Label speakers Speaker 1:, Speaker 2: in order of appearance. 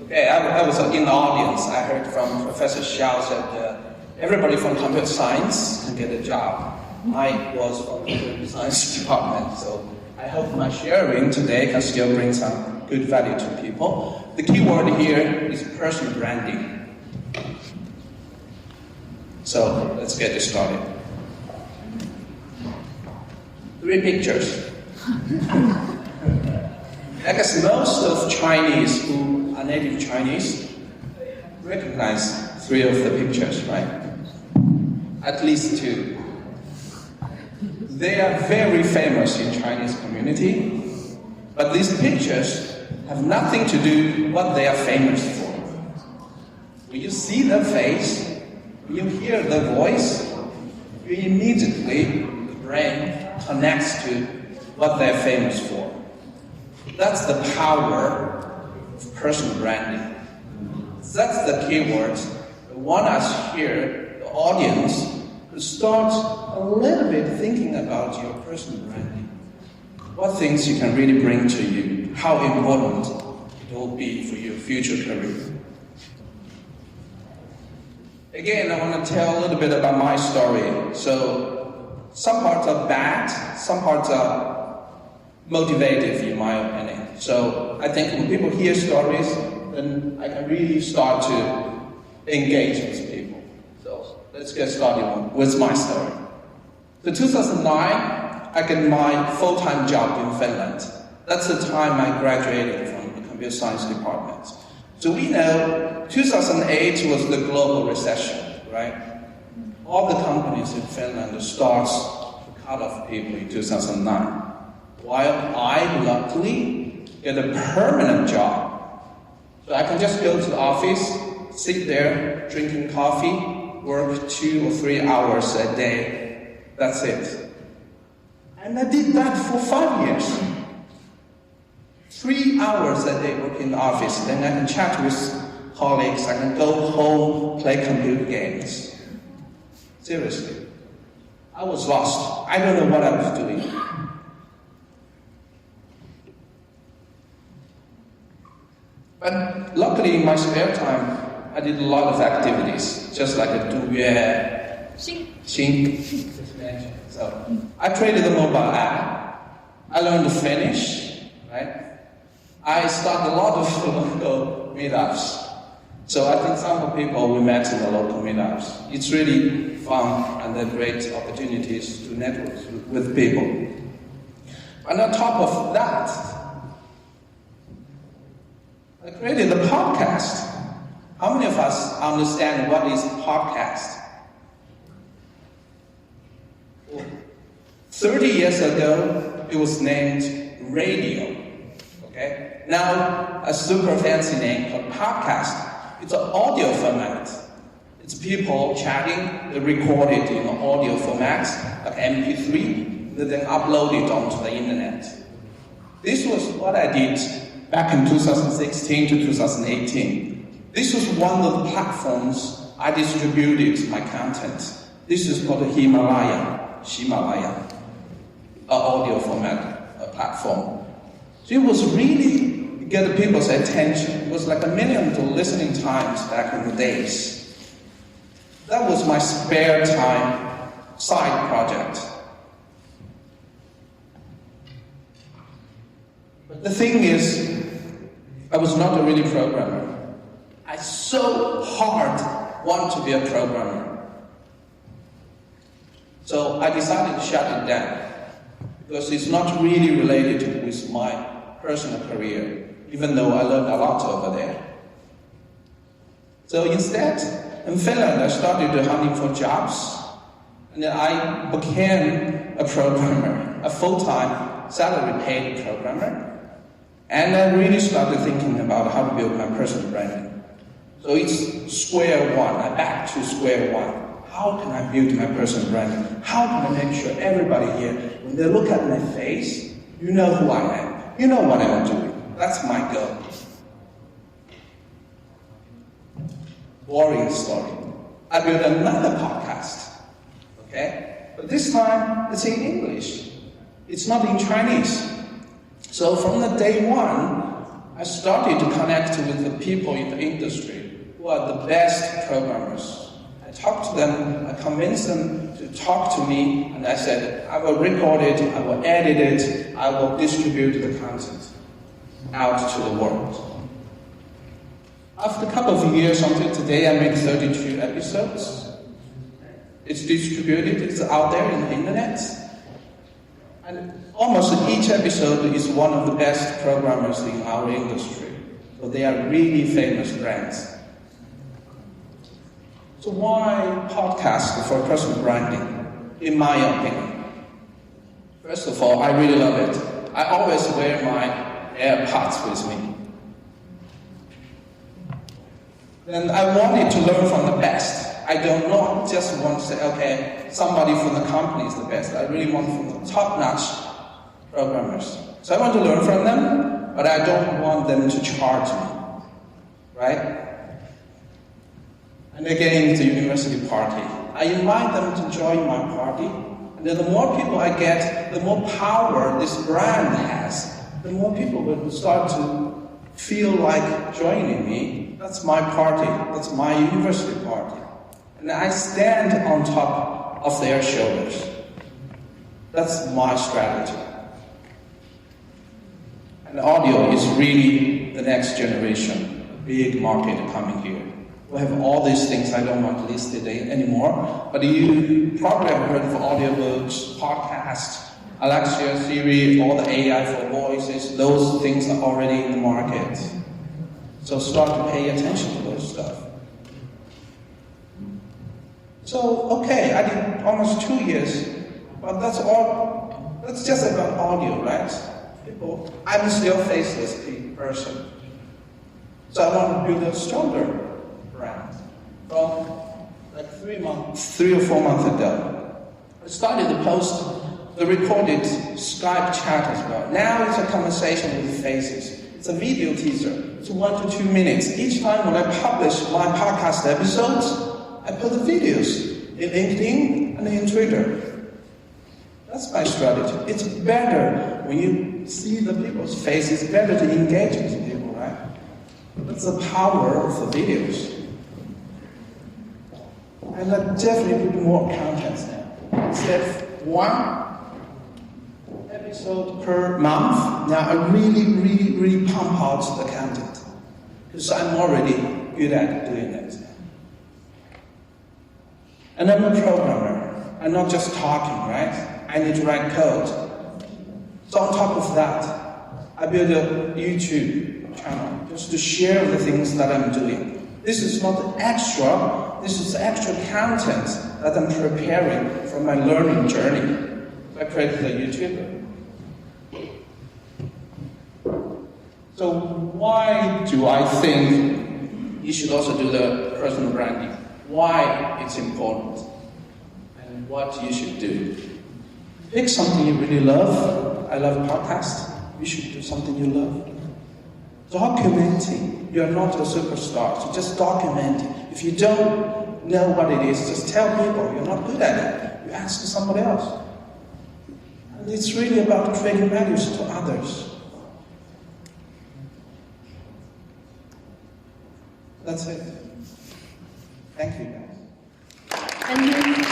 Speaker 1: Okay, I was in the audience. I heard from Professor Xiao that everybody from computer science can get a job. I was from the computer science department, so I hope my sharing today can still bring some good value to people. The key word here is personal branding. So let's get it started. 3 pictures. I guess most of Chinese who are native Chinese recognize 3 of the pictures, right? At least 2. They are very famous in Chinese community, but these pictures have nothing to do with what they are famous for. When you see their face, when you hear their voice, you immediately, the brain connects to what they're famous for. That's the power of personal branding. That's the keyword. I want us here, the audience, to start a little bit thinking about your personal branding. What things you can really bring to you, how important it will be for your future career. Again, I want to tell a little bit about my story. So, some parts are bad, some parts are motivative in my opinion. So, I think when people hear stories, then I can really start to engage with people. So, let's get started with my story. So, 2009, I get my full-time job in Finland. That's the time I graduated from the computer science department. So we know 2008 was the global recession, right? All the companies in Finland start to cut off people in 2009. While I luckily get a permanent job. So I can just go to the office, sit there, drinking coffee, work 2 or 3 hours a day. That's it. And I did that for 5 years. 3 hours a day work in the office, then I can chat with colleagues, I can go home, play computer games. Seriously. I was lost. I don't know what I was doing. But luckily in my spare time, I did a lot of activities, just like a Xing. So I created a mobile app. I learned Finnish, right? I started a lot of local meetups. So I think some of the people we met in the local meetups. It's really fun and a great opportunities to network with people. And on top of that, I created a podcast. How many of us understand what is a podcast? 30 years ago, it was named radio. Okay? Now, a super fancy name called podcast. It's an audio format. It's people chatting, they record it in an audio format, like MP3, they then upload it onto the internet. This was what I did back in 2016 to 2018. This was one of the platforms I distributed my content. This is called Himalaya, an audio format platform. So it was really get people's attention. It was like 1 million listening times back in the days. That was my spare time side project. But the thing is, I was not a really programmer. I so hard want to be a programmer. So I decided to shut it down because it's not really related with my personal career, even though I learned a lot over there. So instead, in Finland, I started hunting for jobs, and then I became a programmer, a full-time, salary-paid programmer, and I really started thinking about how to build my personal branding. So it's square one, I'm back to square one. How can I build my personal branding? How can I make sure everybody here, when they look at my face, you know who I am, you know what I'm doing. That's my goal. Boring story. I built another podcast, okay? But this time, it's in English. It's not in Chinese. So from the day one, I started to connect with the people in the industry who are the best programmers. I talked to them, I convinced them to talk to me, and I said, I will record it, I will edit it, I will distribute the content out to the world. After a couple of years until today, I made 32 episodes. It's distributed, it's out there in the internet. And almost each episode is one of the best programmers in our industry. So they are really famous brands. So why podcast for personal branding, in my opinion? First of all, I really love it. I always wear my AirPods with me. Then I wanted to learn from the best. I don't know, just want to say, okay, somebody from the company is the best. I really want from the top-notch programmers. So I want to learn from them, but I don't want them to charge me, right? And again, it's a university party. I invite them to join my party, and then the more people I get, the more power this brand has, the more people will start to feel like joining me. That's my party, that's my university party. And I stand on top of their shoulders. That's my strategy. And audio is really the next generation, a big market coming here. We have all these things, I don't want to list it anymore, but you probably have heard of audiobooks, podcasts, Alexa, Siri, all the AI for voices, those things are already in the market. So start to pay attention to those stuff. So, okay, I did almost 2 years, but that's just about audio, right? I'm still a faceless person. So I want to build a stronger brand. From like 3 or 4 months ago, I started to post the recorded Skype chat as well. Now it's a conversation with faces. It's a video teaser. It's 1 to 2 minutes. Each time when I publish my podcast episodes, I put the videos in LinkedIn and in Twitter. That's my strategy. It's better when you see the people's faces. It's better to engage with people, right? That's the power of the videos. And I definitely put more content now. Instead of 1 episode per month, now I really pump out the content. Because I'm already good at doing it. And I'm a programmer. I'm not just talking, right? I need to write code. So on top of that, I built a YouTube channel just to share the things that I'm doing. This is not extra, this is extra content that I'm preparing for my learning journey. So I created a YouTuber. So why do I think you should also do the personal branding? Why it's important and what you should do. Pick something you really love. I love podcasts. You should do something you love. Documenting. You're not a superstar, so just document it. If you don't know what it is, just tell people you're not good at it. You ask somebody else. And it's really about creating values to others. That's it. Thank you, guys.
Speaker 2: And